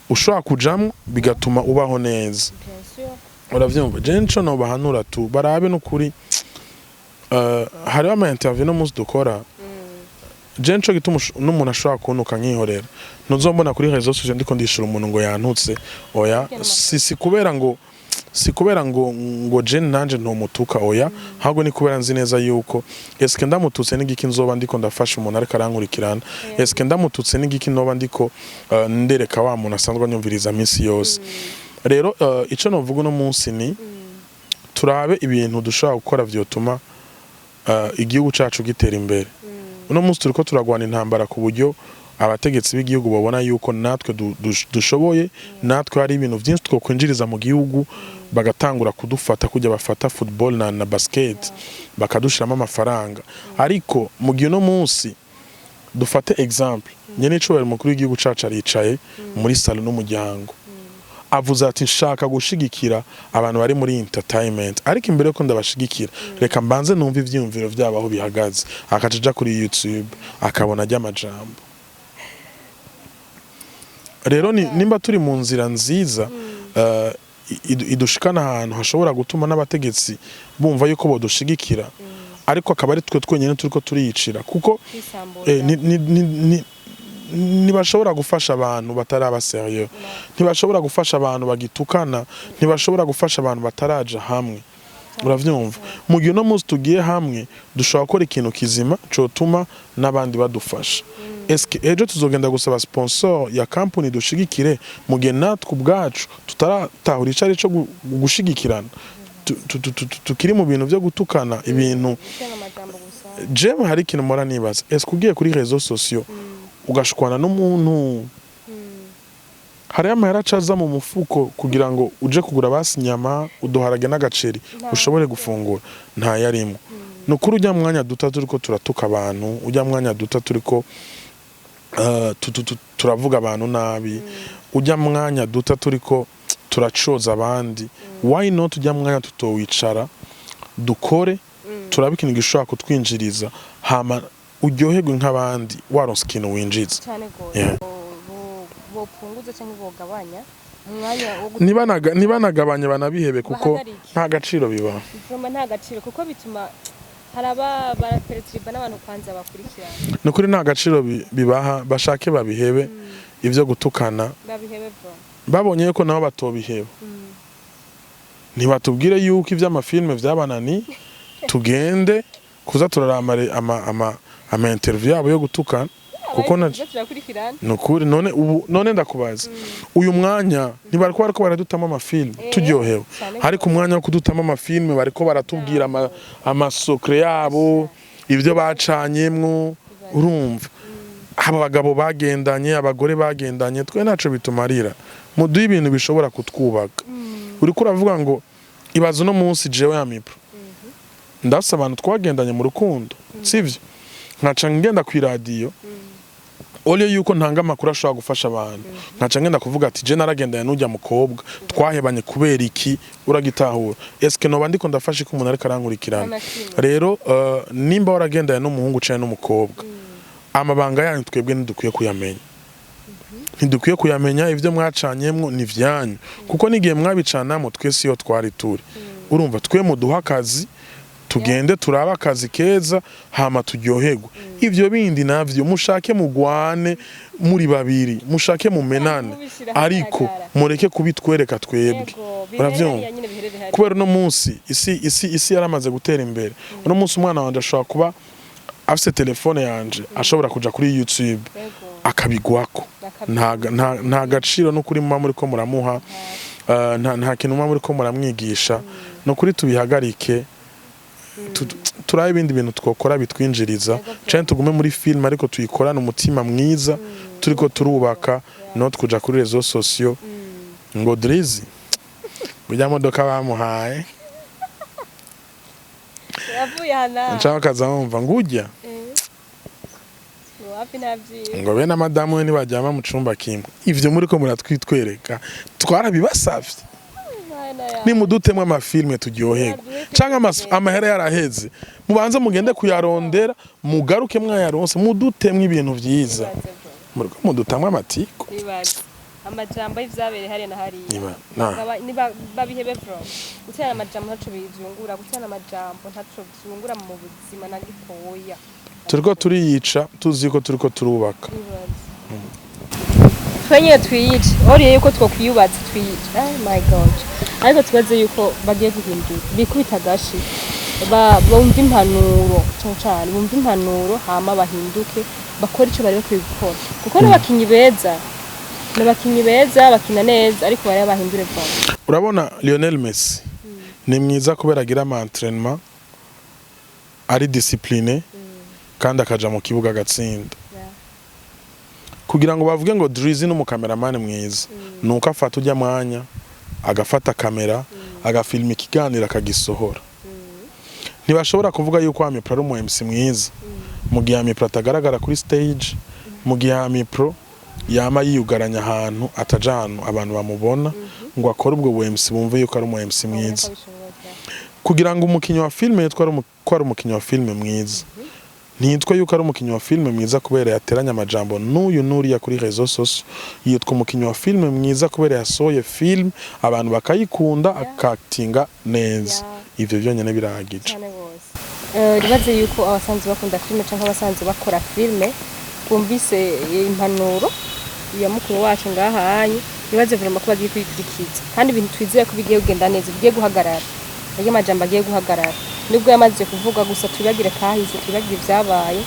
ushobora kujamo bigatuma ubaho neza uravyumva je nco no bahanura tu barabe n'ukuri hariho ama interview no muzi dukora je nco gituma n'umuntu ashobora kunuka nkihorera ntuzombona kuri réseaux sociaux ndiko ndishura umuntu ngo yantutse oya si kubera ngo je nanje ntomutuka oya ahubwo ni kubera nzi neza yuko eske ndamututse n'igiki nzoba ndiko ndafasha umuntu ariko arankurikirana eske ndamututse n'igiki noba ndiko ndereka wa muntu asanzwe anyumviriza minsi yose rero ico novuga uno munsi ni turabe ibintu dushobora gukora vyotuma igihugu cacu gitera imbere uno munsi turiko turagwana intambara ku buryo abategetsi b'igihugu babona yuko natwe dushoboye natwe hari ibintu byinshi twokwinjiriza mu gihugu bagatangura kudufata kujya bafata football na basket bakadushiramo amafaranga ariko mu gihe no munsi dufate example nyene icobera mukuru w'igihugu cacu aricaye muri salon n'umuryango avuze ati nshaka gushigikira abantu bari muri entertainment ariko imbere yuko ndabashigikira reka mbanze numva ivyiyumviro vyabo aho bihagaze akaja kuri YouTube akabona ry'amajambo rero nimba turi mu nzira nziza idushikana ahantu hashobora gutuma n'abategetsi bumva yuko bodushigikira ariko akaba ari twe twenyene turiko turiyicira kuko ntibashobora gufasha abantu batari abaserieux ntibashobora gufasha abantu bagitukana ntibashobora gufasha abantu bataraja hamwe uravyumva mu gihe no muzi tugiye hamwe dushobora gukora ikintu kizima cotuma n'abandi badufasha eske ejo tuzogenda gusaba sponsor ya company dushigikire mu gihe natwe ubwacu tutaratahura icari co gushigikirana tukiri mu bintu byo gutukana ibintu jewe hari ikintu mora nibaza eske ugiye kuri réseaux sociaux ugashukwana n'umuntu hari amahera acaza mu mufuko kugira ngo uje kugura basinyama uduharage n'agaceri ushobore gufungura nta yarimo nukuri ujya mwanya duta turiko turatuka abantu ujya mwanya duta turiko turavuga abantu nabi ujya mwanya duta turiko turacoza abandi why not ujya mwanya tutowicara dukore turabe ikintu gishobora kutwinjiriza hama uryoherwe nk'abandi waronse ikintu winjiza bopunguza cyangwa bogabanya umwanya nibanagabanya banabihebe kuko nta gaciro biba nta gaciro kuko bituma haraba baraperezida n'abantu kwanza bakurikirana nukuri nta gaciro bibaha bashake babihebe ivyo gutukana babihebe babonye yuko nabo batobiheba ntibatubwire yuko ivy'amafilme vyabanani tugende kuza turaramare ama interview yabo yo gutukana kuko nukuri none ndakubaza uyu mwanya ntibariko bariko baradutama amafilme turyohewe ariko umwanya wo kudutama amafilme bariko baratubwira amasokre yabo ivyo bacanyemwo urumva aba bagabo bagendanye abagore bagendanye twe naco bitumarira muduha ibintu bishobora kutwubaka uriko uravuga ngo ibazo no munsi jewe ya mipro ndafise abantu twagendanye mu rukundo sivyo nkaca ngenda ku radio olyo yuko ntanga amakuru ashobora gufasha abantu nkaca ngenda kuvuga ati je naragendanye n'ujya mukobwa twahebanye kubera iki uragitahura eske no bandiko ndafashe ko umuntu ariko arankurikirana rero nimba waragendanye n'umuhungu cyane n'umukobwa amabanga yanyu twebwe ntidukwiye kuyamenya ntidukwiye kuyamenya ivyo mwacanyemwo ni vyanyu kuko nigiye mwabicanamo twese iyo twari turi urumva twe muduha akazi tugende turaba akazi keza hama turyoherwa ivyo bindi navyo mushake mugwane muri babiri mushake mumenane ariko mureke kubitwereka twebwe uravyumva kubera no munsi isi yaramaze gutera imbere no munsi umwana wanje ashobora kuba afise telefone yanje ashobora kuja kuri YouTube akabigwako nta gaciro no kuri mama muri ko muramuha nta kintu mama muri ko muramwigisha no kuri tubihagarike turaye ibindi bintu twokora bitwinjiriza cyane tugume muri film ariko tuyikorana umutima mwiza turiko turubaka no tukuja kuri rezo sociaux ngo drizi burya modoka bamuhaye yavuye hana nshaka kazamva ngujya ngo bene madamu we nibajyama mu cumba kimwe ivyo muri ko muratwitwereka twarabibasavye nimudutemwe amafilme turyoherwa cyangwa amahera yaraheze mubanze mugende kuyarondera mugaruke mwayaronse mudutemwe ibintu vyiza muriko mudutamwe amatiko amajambo y'ivyabere hari na hari niba babihebe from gutera amajambo ntaco bizungura gutera amajambo ntaco bizungura mu buzima na gitoya turiko turiyica tuziko turiko turubaka twenye twiyica oriye yuko twokwiyubatse twiyica oh my god ariko tubaze yuko bagiye guhindura bikubita gashi bumva impanuro cyane bumva impanuro hama bahinduke bakora ico bari bakwiye gukora kuko n'abakinyi beza bakina neza ariko bari bahindure vuba urabona Lionel Messi ni mwiza kubera agira ama entraînement ari discipline kandi akaja mu kibuga agatsinda kugira ngo bavuge ngo Drizzy no mukameramane mwiza nuko afata ujya mwanya agafata kamera agafilma ikiganiro akagisohora ntibashobora kuvuga yuko Amipro ari umu MC mwiza mu gihe Amipro atagaragara kuri stage mu gihe Amipro yama yiyugaranya ahantu ataja ahantu abantu bamubona ngo akore ubwo MC bumve yuko ari umu MC mwiza kugira ngo umukinyi wa filme yitwa ari umukinyi wa filme mwiza ntitwa yuko ari umukinyi wa filme mwiza kubera yateranya amajambo n'uyu nuriya kuri rezo sociaux yitwa umukinyi wa filme mwiza kubera yasohoye film abantu bakayikunda akatinga neza ivyo byonyene birahagije ribaze yuko abasanzwe bakunda filme cyangwa abasanzwe bakora filme bumvise impanuro ya mukuru wacu ngahanye ribaze vraiment ko bagiye kwikurikiza kandi ibintu twizeye ko bigiye kugenda neza bigiye guhagarara ayo majambo agiye guhagarara nubwo yamaze kuvuga gusa tubagire kahise tubagire vyabaye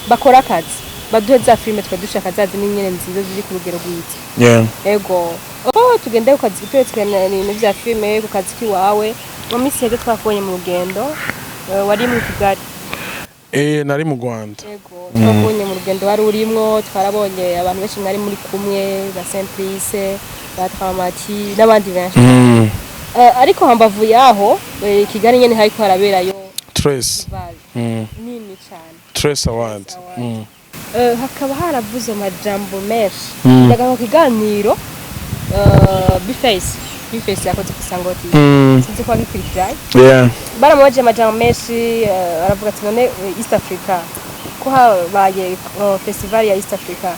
bakora akazi baduhe za filme twadushaka zazi n'inyene nziza ziri ku rugero rwiza ego tugende ku kazi twetsekana ibintu vya filme ku kazi kiwawe mu misi yego twakubonye mu rugendo wari mu Kugira nari mu Rwanda ego twakubonye mu rugendo wari urimwo twarabonye abantu benshi mwari muri kumwe ba Simplice ba Tramati n'abandi benshi ariko hambavu yaho Kigali nyene hariko haraberayo Trace nini cyane Trace Award hakaba haravuze amajambo menshi ndaga mu kiganiro Bface yakoze kusangoti sinzi ko bikurikira baramubaje amajambo menshi aravuga ati none East Africa ko habaye festival ya East Africa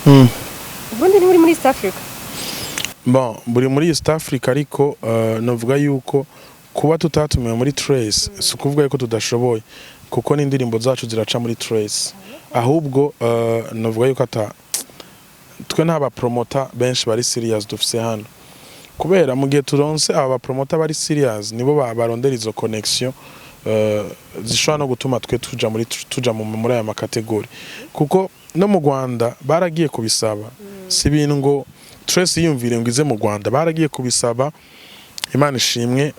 Burundi ni muri East Africa bon buri muri East Africa ariko novuga yuko kuba tutatumiwe muri Trace si kuvuga yuko tudashoboye kuko n'indirimbo zacu ziraca muri Trace ahubwo novuga yuko twe ntaba promoter benshi bari serious dufise hano kubera mu gihe turonse aba promoter bari serious nibo barondera izo connection zishobora no gutuma twe tuja muri aya makategori kuko no mu Rwanda baragiye kubisaba si ibintu ngo Trace yiyumvire ngo ize mu Rwanda baragiye kubisaba Imana ishimwe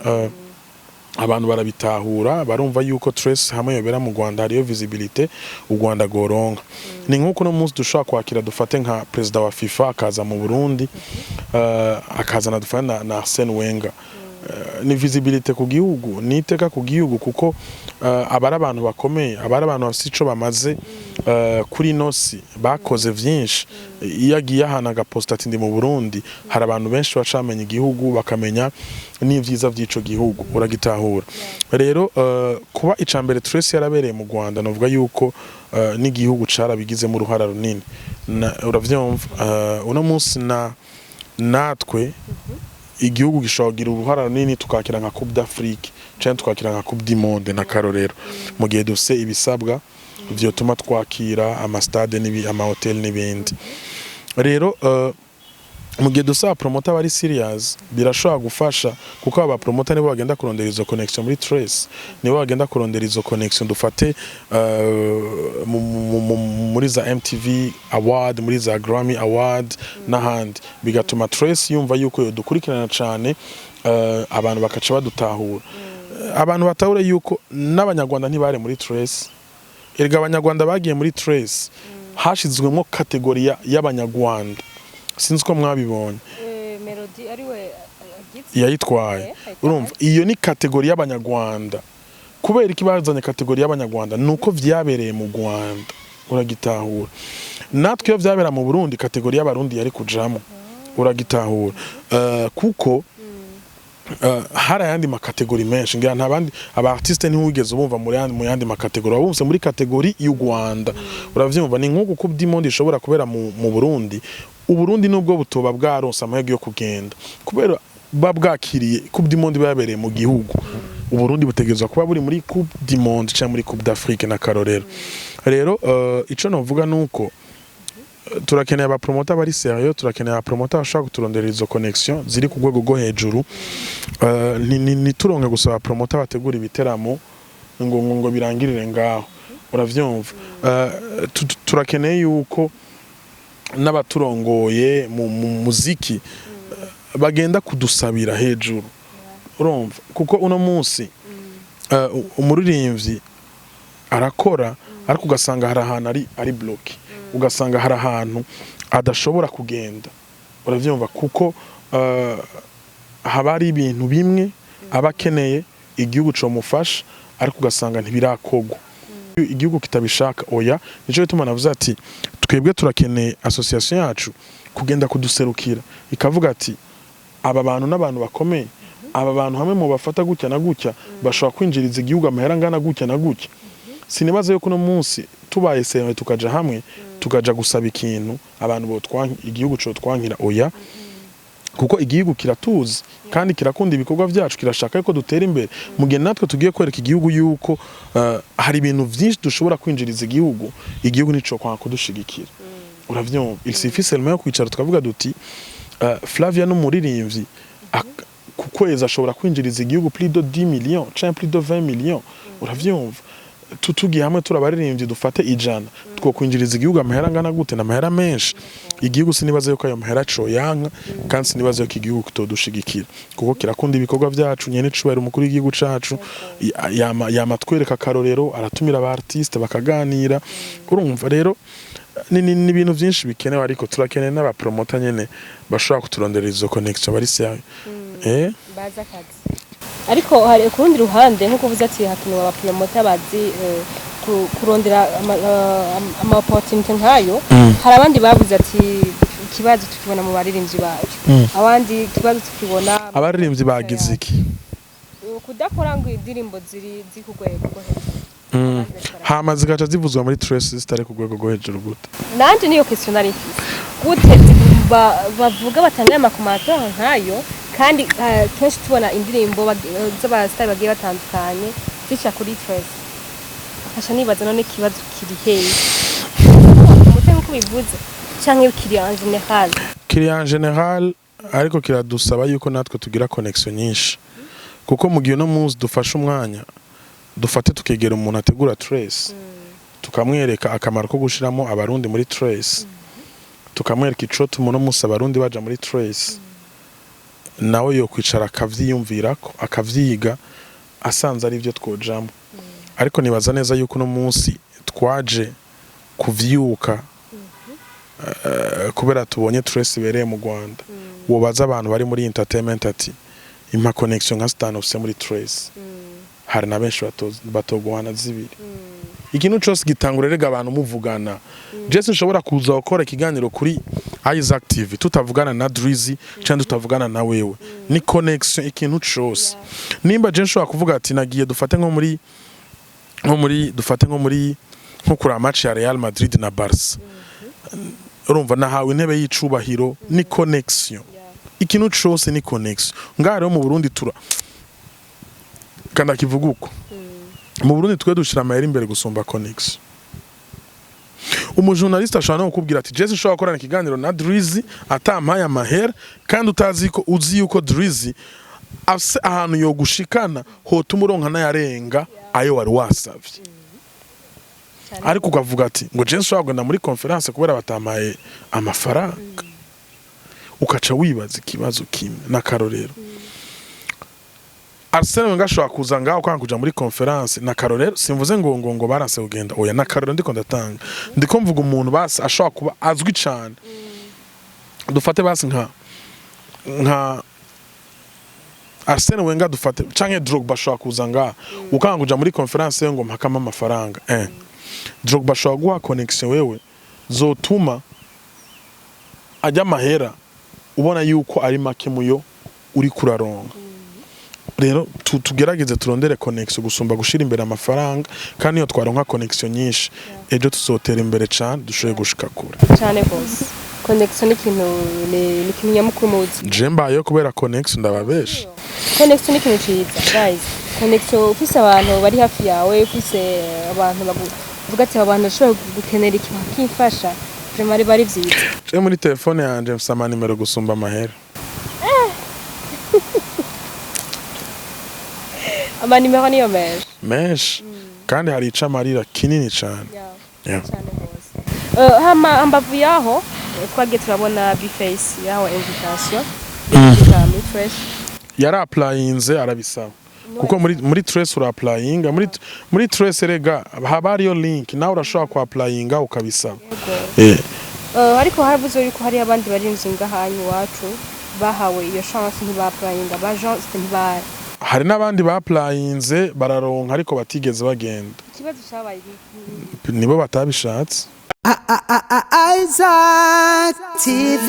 abantu barabitahura barumva yuko Trace hamwe yobera mu Rwanda hariyo visibility u Rwanda goronka ni nkuko no munsi dushaka kwakira dufate nka president wa FIFA akaza mu Burundi akazana dufana na Arsene Wenger ni visibility ku gihugu ni iteka ku gihugu kuko abari abantu bakomeye abari abantu bafite ico bamaze kuri nosi bakoze vyinshi iyo agiye ahana agaposta ati ndi mu Burundi hari abantu benshi bacamenya igihugu bakamenya n'ivyiza vy'ico gihugu uragitahura rero kuba icambere Trace yarabereye mu Rwanda novuga yuko n'igihugu carabigizemo uruhara runini uravyumva uno munsi natwe igihugu gishogira uruhara runini tukakira nka Coupe d'Afrique cyane tukakira nka Coupe du Monde na karorero mu gihe dufise ibisabwa byo tuma twakira amastade amahotel n'ibindi rero mu gihe dusaba promoter bari serious birashobora gufasha kuko aba promoter nibo bagenda kurondera izo connection muri Trace nibo bagenda kurondera izo connection dufate muri za MTV award muri za Grammy award n'ahandi bigatuma Trace yumva yuko dukurikirana cyane abantu bakaca badutahura abantu batahura yuko n'abanyarwanda ntibare muri Trace erega abanyarwanda bagiye muri Trace hashizwemo kategori y'abanyarwanda sinzi ko mwabibonye melody ariwe yayitwaye urumva iyo ni kategori y'abanyarwanda kubera ikibazanye kategori y'abanyarwanda nuko vyabereye mu Rwanda uragitahura natwe iyo vyabera mu Burundi kategori y'abarundi yari kujamo uragitahura kuko hari ayandi makategori menshi ngira ntabandi aba artiste ntiwigeze ubumva mu yandi makategori wabumse muri kategori y'u Rwanda uravyumva ni nkuko Coupe du Monde ishobora kubera mu Burundi Uburundi nubwo butoba bwaronsa amahirwe yo kugenda kubera babwakiriye Coupe du Monde babereye mu gihugu Uburundi butegerezwa kuba buri muri Coupe du Monde cyangwa muri Coupe d'Afrique na karorero rero ico novuga nuko turakeneye aba promoter bari serieux turakeneye aba promoter bashaka kuturondera izo connection ziri ku rwego rwo hejuru ni turonke gusaba promoter bategura ibiteramo ngo birangirire ngaho uravyumva turakeneye yuko n'abaturongoye mu muziki bagenda kudusabira hejuru urumva kuko uno munsi umuririmbyi arakora ariko ugasanga hari ahantu ari block ugasanga hari ahantu adashobora kugenda uravyumva kuko haba ari ibintu bimwe abakeneye igihugu cyo mufasha ariko ugasanga ntibirakogwa igihugu kitabishaka oya nico bituma navuze ati twebwe turakeneye association yacu kugenda kuduserukira ikavuga ati aba bantu n'abantu bakomeye aba bantu hamwe mu bafata gutya na gutya bashobora kwinjiriza igihugu amahera ngana gutya na gutya sinibaze yuko no munsi tubaye sewe tukaja hamwe tukaja gusaba ikintu abantu bo igihugu cyo twankira oya kuko igihugu kiratuzi kandi kirakunda ibikorwa byacu kirashaka ko dutera imbere mu gihe natwe tugiye kwereka igihugu yuko hari ibintu byinshi dushobora kwinjiriza igihugu nico kwa kudushigikira uravyumva il suffit seulement kwicara tukavuga duti Flavia n'umuririmbyi ku kwezi ashobora kwinjiriza igihugu plus de 10 millions cyangwa plus de 20 millions uravyumva tutugiye hamwe turabaririmbyi dufate ijana two kwinjiriza igihugu amahera ngana gute na mahera menshi igihugu sinibaze yuko ayo mahera cyo yanka kandi sinibaze yuko igihugu kutodushigikira kuko kirakunda ibikorwa byacu nyene cubera umukuru w'igihugu cacu yamatwereka karorero aratumira aba artiste bakaganira urumva rero ni ibintu byinshi bikenewe ariko turakeneye n'aba promoter nyene bashobora kuturondera izo connection bari serieux baza kazi ariko hari ku rundi ruhande nkuko uvuze ati hakenewe aba promoter bazi kurondera ama opportunity nkayo hari abandi bavuze ati ikibazo tukibona mu baririmbyi bacu abandi ikibazo tukibona abaririmbyi bagize iki kudakora ngo indirimbo ziri ku rwego rwo hejuru hama zigaca zivuzwa muri Trace zitari ku rwego rwo hejuru gute nanje niyo question ari gute bavuga batanga amakomantere nkayo kandi kenshi tubona indirimbo z'abasitari bagiye batandukanye zica kuri Trace akasha nibaza none kibazo kiri hehe mute nko bivuze canke kiri en general ariko kiradusaba yuko natwe tugira connection nyinshi kuko mu gihe no munsi dufasha umwanya dufate tukegera umuntu ategura Trace tukamwereka akamaro ko gushiramo abarundi muri Trace tukamwereka ico tumuno musa abarundi baja muri Trace nawe yo kwicara akavyiyumvirako akavyiga asanze ari byo twojamo ariko nibaza neza yuko no munsi twaje kuvyuka kubera tubonye Trace ibereye mu Rwanda wobaza abantu bari muri entertainment ati impa connection nka stand of muri Trace hari na benshi batogohana zibiri ikintu cyose gitangura rega abantu muvugana Jesse nshobora kuza gukora ikiganiro kuri Isaac TV tutavugana na Drizzy cyangwa tutavugana na wewe ni connection ikintu cyose nimba je nshobora kuvuga ati nagiye dufate nko muri kuri match ya Real Madrid na Barca urumva nahawe intebe y'icubahiro ni connection ikintu cyose ni connection ngaro mu Burundi tura kandi akivuga uko mu Burundi twe dushira amahera imbere gusumba connection umujournaliste ashobora no kukubwira ati Jesse ushobora gukorana ikiganiro na Drizzy atampaye amahera kandi uzi yuko Drizzy afise ahantu yo gushikana hotuma uronka nayarenga ayo wari wasavye ariko ukavuga ati ngo Jesse ushobora kugenda muri conference kubera batamaye amafaranga ukaca wibaza ikibazo kimwe na karorero Arsene Wenger ashobora kuza ngaho kwanga kuja muri conference na karorero simvuze ngo baranse kugenda oya na karorero ndiko ndatanga ndiko mvuga umuntu basi ashobora kuba azwi cyane dufate basi nka Arsene Wenger dufate canke Drogba ashobora kuza ngaho ukanga kuja muri conference ngo mpakama amafaranga Drogba ashobora guha connection wewe zotuma ajya mahera ubona yuko ari make muyo uri kuraronga rero tugerageze turondere connection gusumba gushira imbere amafaranga kandi iyo twaronka connection nyinshi ejo tuzotera imbere cyane dushoye gushika kure cyane bose connection ni kinyamukuru muzi je mbayo kubera connection ndababesha connection ni kintu ciza guys connection ufise abantu bari hafi yawe ufise abantu bavuga ati abantu bashobora gukenera ikintu kifasha vraiment bari vyiza je muri telefone yanje mfise amanimero gusumba amahera amanimero niyo menshi kandi hari icamarira kinini cyane cyane bose hambavu yaho twagiye turabona biface yaho invitation muri Trace yari applyinze arabisaba kuko muri Trace ura applyinga muri Trace rega haba ariyo link nawe urashobora ku applyinga ukabisaba ariko haravuze yuko hari abandi barinzi ngahanyu wacu bahawe iyo chance ntiba applyinga ba Jean ntiba hari nabandi baplayinze bararonka ariko batigeze bagenda ikibazo cyabaye nibo batabishatse Isaac TV